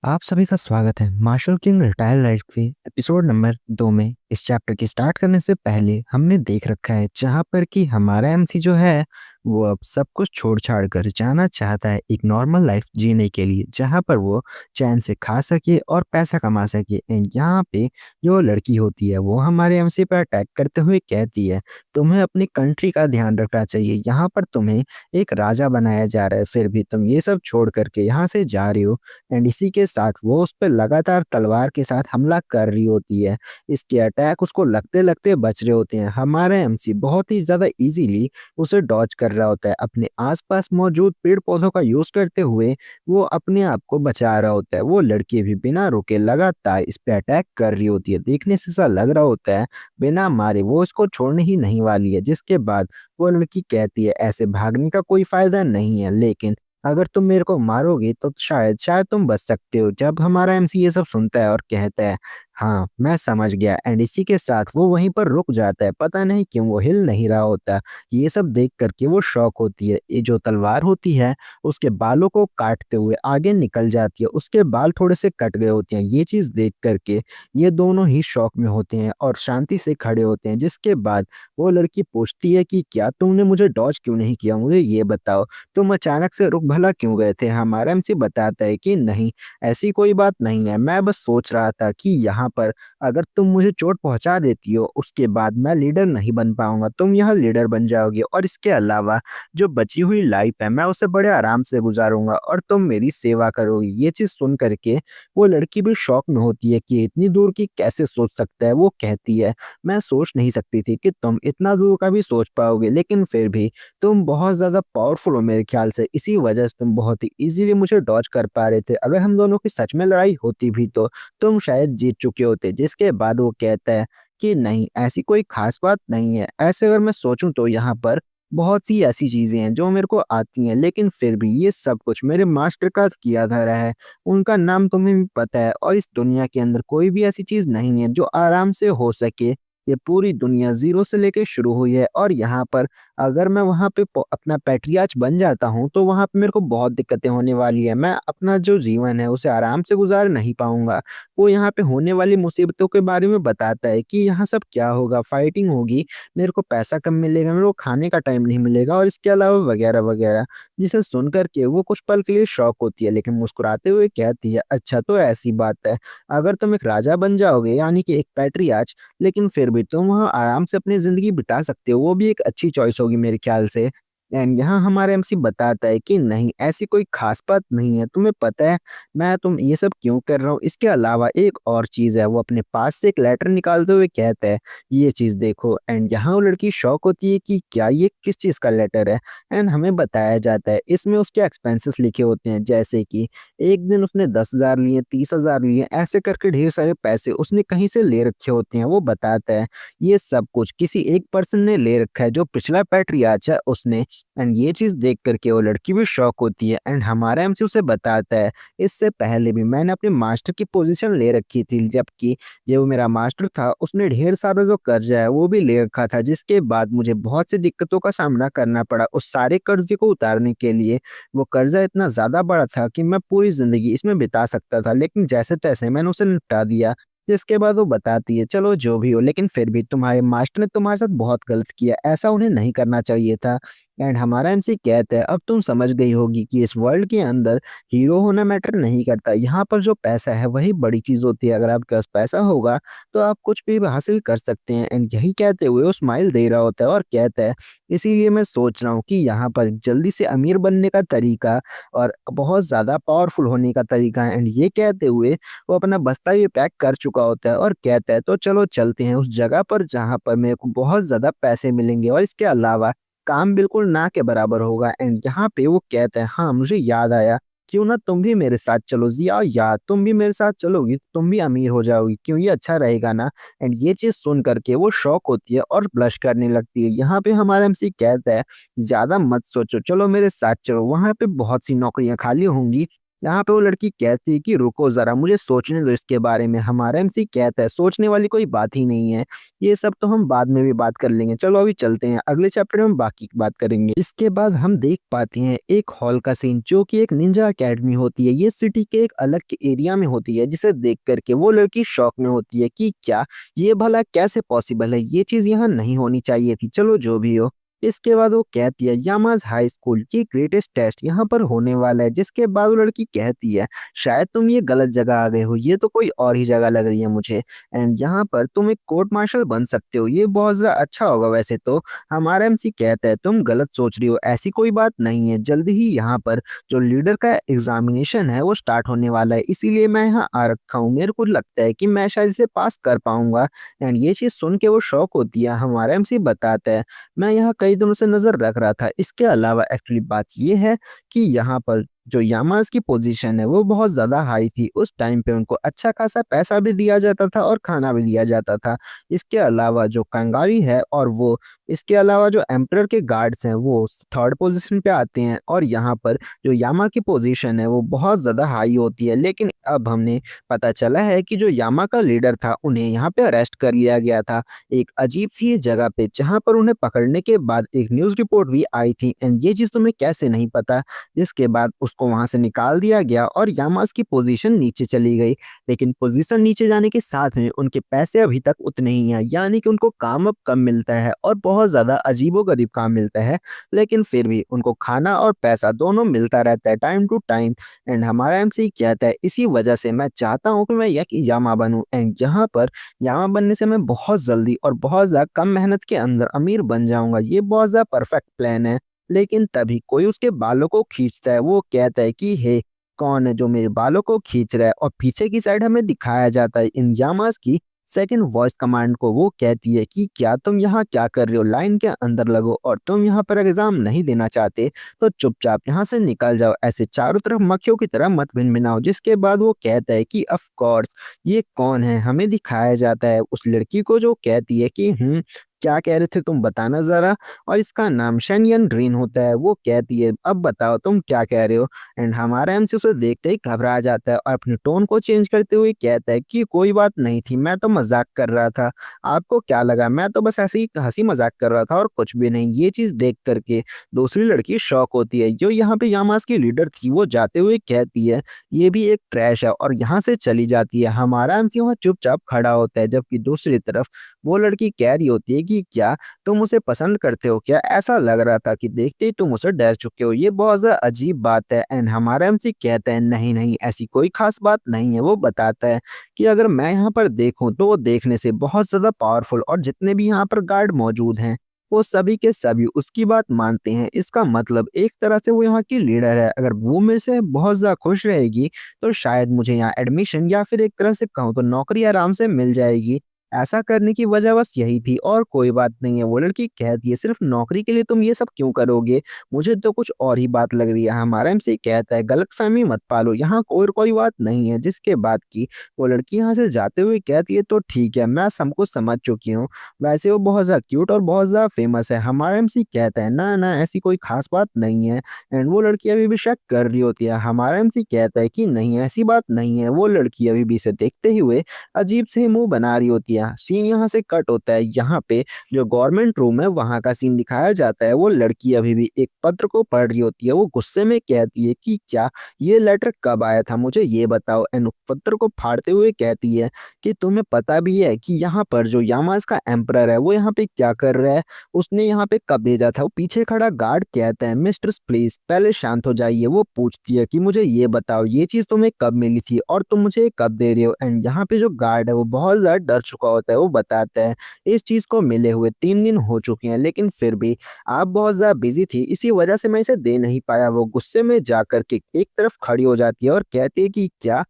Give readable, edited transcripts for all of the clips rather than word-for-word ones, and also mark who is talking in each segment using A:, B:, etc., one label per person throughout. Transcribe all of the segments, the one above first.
A: आप सभी का स्वागत है मार्शल किंग रिटायर लाइफ के एपिसोड नंबर 2 में। इस चैप्टर की स्टार्ट करने से पहले हमने देख रखा है जहाँ पर कि हमारा एमसी जो है वो अब सब कुछ छोड़ छाड़ कर जाना चाहता है एक नॉर्मल लाइफ जीने के लिए, जहाँ पर वो चैन से खा सके और पैसा कमा सके। एंड यहाँ पे जो लड़की होती है वो हमारे एमसी पर अटैक करते हुए कहती है, तुम्हें अपनी कंट्री का ध्यान रखना चाहिए, यहाँ पर तुम्हें एक राजा बनाया जा रहा है, फिर भी तुम ये सब छोड़ करके यहाँ से जा रही हो। एंड इसी के साथ वो उस पे लगातार तलवार के साथ हमला कर रही होती है। इसके अटैक उसको लगते-लगते बच रहे होते हैं। हमारा एमसी बहुत ही ज़्यादा ईज़िली उसे डॉज कर रहा होता है। अपने आस-पास मौजूद पेड़-पौधों का यूज़ करते हुए वो अपने आप को बचा रहा होता है। वो लड़की भी बिना रुके लगातार इस पे अटैक कर रही होती है। देखने से ऐसा लग रहा होता है बिना मारे वो इसको छोड़ने ही नहीं वाली है। जिसके बाद वो लड़की कहती है, ऐसे भागने का कोई फ़ायदा नहीं है, लेकिन अगर तुम मेरे को मारोगे तो शायद तुम बच सकते हो। जब हमारा एमसी ये सब सुनता है और कहता है, हाँ, मैं समझ गया। एंड इसी के साथ वो वहीं पर रुक जाता है। पता नहीं क्यों वो हिल नहीं रहा होता। ये सब देख कर के वो शॉक होती है। ये जो तलवार होती है उसके बालों को काटते हुए आगे निकल जाती है। उसके बाल थोड़े से कट गए होते हैं। ये चीज़ देख कर के ये दोनों ही शॉक में होते हैं और शांति से खड़े होते हैं। जिसके बाद वो लड़की पूछती है कि क्या तुमने मुझे डॉज क्यों नहीं किया? मुझे ये बताओ। तुम अचानक से रुक भला क्यों गए थे? हमारा एमसी बताता है कि नहीं, ऐसी कोई बात नहीं है। मैं बस सोच रहा था कि यहाँ पर अगर तुम मुझे चोट पहुँचा देती हो, उसके बाद मैं लीडर नहीं बन पाऊँगा। तुम यहाँ लीडर बन जाओगी और इसके अलावा जो बची हुई लाइफ है, मैं उसे बड़े आराम से गुज़ारूँगा और तुम मेरी सेवा करोगी। ये चीज़ सुन कर के वो लड़की भी शॉक में होती है कि इतनी दूर की कैसे सोच सकता है? वो कहती है, मैं सोच नहीं सकती थी कि तुम इतना दूर का भी सोच पाओगे, लेकिन फिर भी तुम बहुत ज़्यादा पावरफुल हो मेरे ख़्याल से, इसी वजह से तुम बहुत ही ईज़िली मुझे डॉज कर पा रहे थे। अगर हम दोनों की सच में लड़ाई होती भी तो तुम शायद जीत चुके होते। जिसके बाद वो कहता है कि नहीं, ऐसी कोई ख़ास बात नहीं है। ऐसे अगर मैं सोचूँ तो यहाँ पर बहुत सी ऐसी चीज़ें हैं जो मेरे को आती हैं, लेकिन फिर भी ये सब कुछ मेरे मास्टर का किया धरा है। उनका नाम तुम्हें भी पता है और इस दुनिया के अंदर कोई भी ऐसी चीज़ नहीं है जो आराम से हो सके। ये पूरी दुनिया ज़ीरो से लेके शुरू हुई है और यहाँ पर अगर मैं वहाँ पे अपना पैट्रियार्च बन जाता हूँ, तो वहाँ पे मेरे को बहुत दिक्कतें होने वाली है। मैं अपना जो जीवन है, उसे आराम से गुज़ार नहीं पाऊँगा। वो यहाँ पे होने वाली मुसीबतों के बारे में बताता है कि यहाँ सब क्या होगा, फाइटिंग होगी, मेरे को पैसा कम मिलेगा, मेरे को खाने का टाइम नहीं मिलेगा और इसके अलावा वगैरह-वगैरह। जिसे सुन कर के वो कुछ पल के लिए शॉक होती है, लेकिन मुस्कुराते हुए कहती है, "अच्छा, तो ऐसी बात है। अगर तुम एक राजा बन जाओगे, यानी कि एक पैट्रियार्च, लेकिन फिर भी तुम वहाँ आराम से अपनी ज़िंदगी बिता सकते हो, वो भी एक अच्छी चॉइस होगी मेरे ख़्याल से।" एंड यहाँ हमारा एमसी बताता है कि नहीं, ऐसी कोई ख़ास बात नहीं है, तुम्हें पता है तुम ये सब क्यों कर रहा हूँ? इसके अलावा एक और चीज़ है। वो अपने पास से एक लेटर निकालते हुए कहता है, ये चीज़ देखो। एंड यहाँ वो लड़की शॉक होती है कि क्या ये किस चीज़ का लेटर है? एंड हमें बताया जाता है इसमें उसके एक्सपेंसेस लिखे होते हैं, जैसे कि एक दिन उसने 10,000 लिए, 30,000 लिए, ऐसे करके ढेर सारे पैसे उसने कहीं से ले रखे होते हैं। वो बताता है ये सब कुछ किसी एक पर्सन ने ले रखा है, जो पिछला पैट्रियार्च है उसने। एंड ये चीज़ देख कर के वो लड़की भी शॉक होती है एंड हमारा एमसी उसे बताता है, इससे पहले भी मैंने अपने मास्टर की पोज़ीशन ले रखी थी, जबकि जो मेरा मास्टर था उसने ढेर सारा जो कर्ज़ा है वो भी ले रखा था, जिसके बाद मुझे बहुत सी दिक्कतों का सामना करना पड़ा उस सारे कर्ज़े को उतारने के लिए। वो कर्ज़ा इतना ज़्यादा बड़ा था कि मैं पूरी ज़िंदगी इसमें बिता सकता था, लेकिन जैसे-तैसे मैंने उसे निपटा दिया। जिसके बाद वो बताती है, चलो जो भी हो, लेकिन फिर भी तुम्हारे मास्टर ने तुम्हारे साथ बहुत गलत किया, ऐसा उन्हें नहीं करना चाहिए था। एंड हमारा एमसी कहता है, अब तुम समझ गई होगी कि इस वर्ल्ड के अंदर हीरो होना मैटर नहीं करता। यहाँ पर जो पैसा है वही बड़ी चीज़ होती है। अगर आपके पास पैसा होगा तो आप कुछ भी हासिल कर सकते हैं। एंड यही कहते हुए वो स्माइल दे रहा होता है और कहता है, इसीलिए मैं सोच रहा हूँ कि यहाँ पर जल्दी से अमीर बनने का तरीका और बहुत ज़्यादा पावरफुल होने का तरीका है। एंड ये कहते हुए वो अपना बस्ता भी पैक कर चुका होता है और कहता है, तो चलो चलते हैं उस जगह पर जहाँ पर मेरे को बहुत ज़्यादा पैसे मिलेंगे और इसके अलावा काम बिल्कुल ना के बराबर होगा। एंड यहाँ पे वो कहता है, हाँ, मुझे याद आया, क्यों ना तुम भी मेरे साथ चलो ज़िया, यार तुम भी मेरे साथ चलोगी, तुम भी अमीर हो जाओगी, क्यों, ये अच्छा रहेगा ना? एंड ये चीज़ सुन कर के वो शॉक होती है और ब्लश करने लगती है। यहाँ पे हमारा एमसी कहता है, ज़्यादा मत सोचो, चलो मेरे साथ चलो, वहाँ पे बहुत सी नौकरियाँ खाली होंगी, यहाँ पे वो लड़की कहती है कि रुको ज़रा मुझे सोचने दो इसके बारे में। हमारा एमसी कहता है सोचने वाली कोई बात ही नहीं है। ये सब तो हम बाद में भी बात कर लेंगे। चलो अभी चलते हैं, अगले चैप्टर में हम बाकी की बात करेंगे। इसके बाद हम देख पाते हैं एक हॉल का सीन जो कि एक निंजा अकेडमी होती है। ये सिटी के एक अलग के एरिया में होती है जिसे देख करके वो लड़की शॉक में होती है कि क्या ये भला कैसे पॉसिबल है, ये चीज़ यहाँ नहीं होनी चाहिए थी। चलो जो भी हो। इसके बाद वो कहती है यामाज हाई स्कूल की ग्रेटेस्ट टेस्ट यहाँ पर होने वाला है। जिसके बाद वो लड़की कहती है शायद तुम ये गलत जगह आ गए हो, ये तो कोई और ही जगह लग रही है मुझे। एंड यहाँ पर तुम एक कोर्ट मार्शल बन सकते हो, ये बहुत ज़्यादा अच्छा होगा वैसे तो। हमारा एमसी कहता है तुम गलत सोच रही हो, ऐसी कोई बात नहीं है। जल्दी ही यहाँ पर जो लीडर का एग्जामिनेशन है वो स्टार्ट होने वाला है, इसीलिए मैं यहाँ आ रखा हूँ। मेरे को लगता है कि मैं शायद इसे पास कर पाऊंगा। एंड ये चीज़ सुन के वो शौक होती है। हमारा एमसी बताता है मैं यहाँ कई दिनों से नज़र रख रहा था। इसके अलावा एक्चुअली बात ये है कि यहाँ पर जो यामास की पोजीशन है वो बहुत ज़्यादा हाई थी। उस टाइम पे उनको अच्छा खासा पैसा भी दिया जाता था और खाना भी दिया जाता था। इसके अलावा जो कंगारी है और वो इसके अलावा जो एम्परर के गार्ड्स हैं वो थर्ड पोजीशन पे आते हैं और यहाँ पर जो यामा की पोजीशन है वो बहुत ज़्यादा हाई होती है। लेकिन अब हमने पता चला है कि जो यामा का लीडर था उन्हें यहाँ पे अरेस्ट कर लिया गया था एक अजीब सी जगह पे, जहाँ पर उन्हें पकड़ने के बाद एक न्यूज़ रिपोर्ट भी आई थी। एंड ये चीज़ तुम्हें कैसे नहीं पता। जिसके बाद उसको वहां से निकाल दिया गया और यामास की पोजीशन नीचे चली गई। लेकिन पोजीशन नीचे जाने के साथ में उनके पैसे अभी तक उतने ही हैं, यानी कि उनको काम अब कम मिलता है और बहुत ज़्यादा अजीबोगरीब काम मिलता है। लेकिन फिर भी उनको खाना और पैसा दोनों मिलता रहता है टाइम टू टाइम। एंड हमारा एमसी कहता है इसी वजह से मैं चाहता हूँ कि मैं एक यामा बनूँ। एंड यहाँ पर यामा बनने से मैं बहुत जल्दी और बहुत ज़्यादा कम मेहनत के अंदर अमीर बन जाऊंगा। ये बहुत ज़्यादा परफेक्ट प्लान है। लेकिन तभी कोई उसके बालों को खींचता है। वो कहता है कि हे कौन है जो मेरे बालों को खींच रहा है। और पीछे की साइड हमें दिखाया जाता है इन यामास की सेकंड वॉइस कमांड को। वो कहती है कि क्या तुम यहाँ क्या कर रहे हो, लाइन के अंदर लगो और तुम यहाँ पर एग्जाम नहीं देना चाहते तो चुपचाप यहाँ से निकल जाओ, ऐसे चारों तरफ मक्खियों की तरह मत भिनभिनाओ। जिसके बाद वो कहता है कि ऑफ कोर्स ये कौन है। हमें दिखाया जाता है उस लड़की को जो कहती है कि क्या कह रहे थे तुम बताना जरा। और इसका नाम शेनयन ड्रीन होता है। वो कहती है अब बताओ तुम क्या कह रहे हो। एंड हमारा एमसी उसे देखते ही घबरा जाता है और अपने टोन को चेंज करते हुए कहता है कि कोई बात नहीं थी, मैं तो मजाक कर रहा था, आपको क्या लगा, मैं तो बस ऐसे ही हंसी मजाक कर रहा था और कुछ भी नहीं। ये चीज देख करके दूसरी लड़की शॉक होती है जो यहाँ पे यामास की लीडर थी। वो जाते हुए कहती है ये भी एक ट्रैश है और यहाँ से चली जाती है। हमारा एमसी वहाँ चुपचाप खड़ा होता है जबकि दूसरी तरफ वो लड़की कह रही होती है कि क्या तुम उसे पसंद करते हो क्या, ऐसा लग रहा था कि देखते ही तुम उसे डर चुके हो। ये बहुत ज्यादा अजीब बात है। एंड हमारा एमसी कहता है नहीं नहीं ऐसी कोई खास बात नहीं है। वो बताता है कि अगर मैं यहाँ पर देखूं तो वो देखने से बहुत ज्यादा पावरफुल और जितने भी यहाँ पर गार्ड मौजूद हैं वो सभी के सभी उसकी बात मानते हैं। इसका मतलब एक तरह से वो यहाँ की लीडर है। अगर वो मेरे से बहुत ज्यादा खुश रहेगी तो शायद मुझे यहाँ एडमिशन या फिर एक तरह से कहूँ तो नौकरी आराम से मिल जाएगी। ऐसा करने की वजह बस यही थी और कोई बात नहीं है। वो लड़की कहती है सिर्फ नौकरी के लिए तुम ये सब क्यों करोगे, मुझे तो कुछ और ही बात लग रही है। हमारा एमसी कहता है गलतफहमी मत पालो, यहाँ कोई बात नहीं है। जिसके बाद की वो लड़की यहाँ से जाते हुए कहती है तो ठीक है मैं सब कुछ समझ चुकी हूँ। वैसे वो बहुत ज़्यादा क्यूट और बहुत ज़्यादा फेमस है। हमारा एमसी कहता है ना ना ऐसी कोई खास बात नहीं है। एंड वो लड़की अभी भी शक कर रही होती है। हमारा एमसी कहता है कि नहीं ऐसी बात नहीं है। वो लड़की अभी भी इसे देखते ही हुए अजीब से मुंह बना रही होती है। सीन यहाँ से कट होता है। यहाँ पे जो गवर्नमेंट रूम है वहाँ का सीन दिखाया जाता है। वो लड़की अभी भी एक पत्र को पढ़ रही होती है। वो गुस्से में कहती है कि क्या ये लेटर कब आया था, मुझे ये बताओ। एंड पत्र को फाड़ते हुए कहती है कि तुम्हें पता भी है कि यहाँ पर जो यामास का एम्परर है वो यहाँ पे क्या कर रहा है, उसने यहाँ पे कब भेजा था। वो पीछे खड़ा गार्ड कहता है मिस्टर प्लीज पहले शांत हो जाइए। वो पूछती है कि मुझे ये बताओ ये चीज तुम्हें कब मिली थी और तुम मुझे कब दे रहे हो। एंड यहाँ पे जो गार्ड है वो बहुत ज्यादा डर चुका होता है। वो बताता है इस चीज को मिले हुए 3 दिन हो चुके हैं लेकिन फिर भी आप बहुत ज्यादा बिजी थी इसी वजह से मैं इसे दे नहीं पाया। वो गुस्से में जाकर के एक तरफ खड़ी हो जाती है और कहती है कि क्या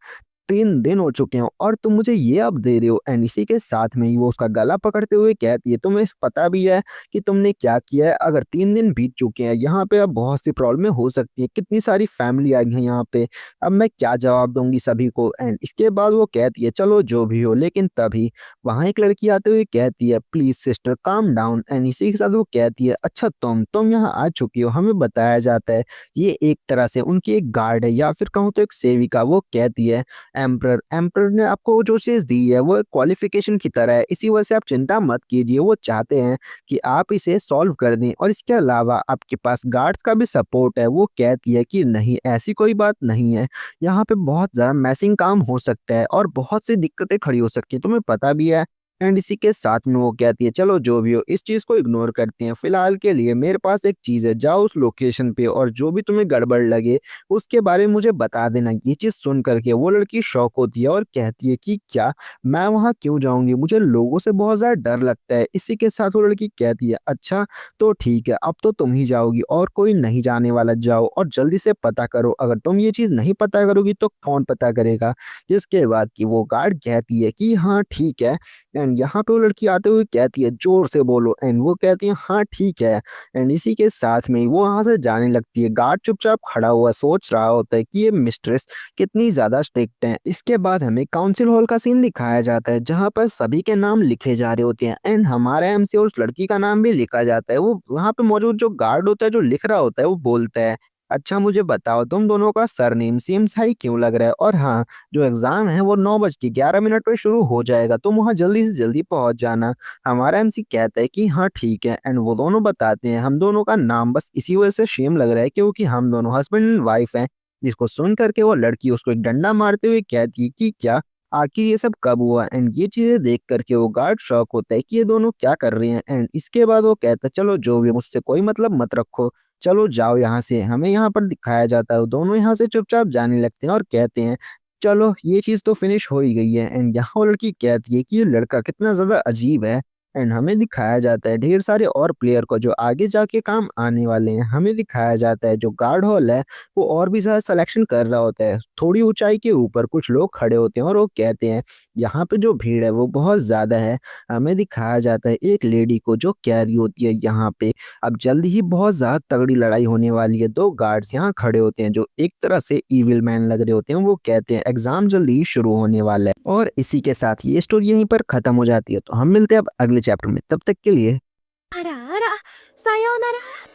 A: 3 दिन हो चुके हैं और तुम मुझे ये अब दे रहे हो। एंड इसी के साथ में ही वो उसका गला पकड़ते हुए कहती है, तुम्हें पता भी है कि तुमने क्या किया है? अगर 3 दिन बीत चुके हैं, यहाँ पे अब बहुत सी प्रॉब्लमें हो सकती हैं, कितनी सारी फैमिली आई है यहाँ पे, अब मैं क्या जवाब दूँगी सभी को? एंड इसके बाद वो कहती है, चलो जो भी हो। लेकिन तभी वहाँ एक लड़की आते हुए कहती है, please sister calm down. And इसी के साथ वो कहती है, अच्छा तुम यहाँ आ चुकी हो, हमें बताया जाता है ये एक तरह से उनकी एक गार्ड है या फिर कहूँ तो एक सेविका। वो कहती है, एम्परर ने आपको जो चीज़ दी है वो एक क्वालिफ़िकेशन की तरह है, इसी वजह से आप चिंता मत कीजिए। वो चाहते हैं कि आप इसे सॉल्व कर दें और इसके अलावा आपके पास गार्ड्स का भी सपोर्ट है। वो कहती है कि नहीं, ऐसी कोई बात नहीं है, यहाँ पे बहुत ज़्यादा मैसिंग काम हो सकता है और बहुत सी दिक्कतें खड़ी हो सकती हैं, तुम्हें पता भी है। एंड इसी के साथ में वो कहती है, चलो जो भी हो इस चीज़ को इग्नोर करते हैं, फिलहाल के लिए मेरे पास एक चीज़ है, जाओ उस लोकेशन पे और जो भी तुम्हें गड़बड़ लगे उसके बारे में मुझे बता देना। ये चीज़ सुन करके वो लड़की शॉक होती है और कहती है कि क्या, मैं वहाँ क्यों जाऊँगी? मुझे लोगों से बहुत ज़्यादा डर लगता है। इसी के साथ वो लड़की कहती है, अच्छा तो ठीक है, अब तो तुम ही जाओगी और कोई नहीं जाने वाला, जाओ और जल्दी से पता करो, अगर तुम ये चीज़ नहीं पता करोगी तो कौन पता करेगा? जिसके बाद कि वो गार्ड कहती है कि हाँ ठीक है। एंड यहाँ पे वो लड़की आते हुए कहती है, जोर से बोलो। एंड वो कहती है, हाँ ठीक है। एंड इसी के साथ में ही वो वहाँ से जाने लगती है। गार्ड चुपचाप खड़ा हुआ सोच रहा होता है कि ये मिस्ट्रेस कितनी ज़्यादा स्ट्रिक्ट है। इसके बाद हमें काउंसिल हॉल का सीन दिखाया जाता है जहाँ पर सभी के नाम लिखे जा रहे होते हैं एंड हमारा एमसी और उस लड़की का नाम भी लिखा जाता है। वो वहाँ पे मौजूद जो गार्ड होता है जो लिख रहा होता है वो बोलता है, अच्छा मुझे बताओ तुम दोनों का सरनेम सेम सा ही क्यों लग रहा है? और हाँ, जो एग्ज़ाम है वो 9:11 पे शुरू हो जाएगा, तुम वहाँ जल्दी से जल्दी पहुँच जाना। हमारा एमसी कहता है कि हाँ ठीक है। एंड वो दोनों बताते हैं, हम दोनों का नाम बस इसी वजह से सेम लग रहा है क्योंकि हम दोनों हस्बैंड एंड वाइफ हैं। जिसको सुन कर के वो लड़की उसको एक डंडा मारते हुए कहती है कि क्या, आखिर ये सब कब हुआ? एंड ये चीज़ें देख कर के वो गार्ड शॉक होता है कि ये दोनों क्या कर रहे हैं। एंड इसके बाद वो कहता है, चलो जो भी है, मुझसे कोई मतलब मत रखो, चलो जाओ यहाँ से। हमें यहाँ पर दिखाया जाता है वो दोनों यहाँ से चुपचाप जाने लगते हैं और कहते हैं, चलो ये चीज़ तो फिनिश हो ही गई है। एंड यहाँ वो लड़की कहती है कि ये लड़का कितना ज़्यादा अजीब है। एंड हमें दिखाया जाता है ढेर सारे और प्लेयर को जो आगे जाके काम आने वाले हैं। हमें दिखाया जाता है जो गार्ड हॉल है वो और भी ज़्यादा सिलेक्शन कर रहा होता है। थोड़ी ऊंचाई के ऊपर कुछ लोग खड़े होते हैं और वो कहते हैं, यहाँ पे जो भीड़ है वो बहुत ज़्यादा है। हमें दिखाया जाता है एक लेडी को जो कैरी होती है यहाँ पे। अब जल्दी ही बहुत ज़्यादा तगड़ी लड़ाई होने वाली है। 2 गार्ड्स यहाँ खड़े होते हैं जो एक तरह से इविल मैन लग रहे होते हैं। वो कहते हैं, एग्ज़ाम जल्दी ही शुरू होने वाला है। और इसी के साथ ये स्टोरी यहीं पर ख़त्म हो जाती है। तो हम मिलते हैं अब अगले चैप्टर में। तब तक के लिए
B: あらあら、さようなら。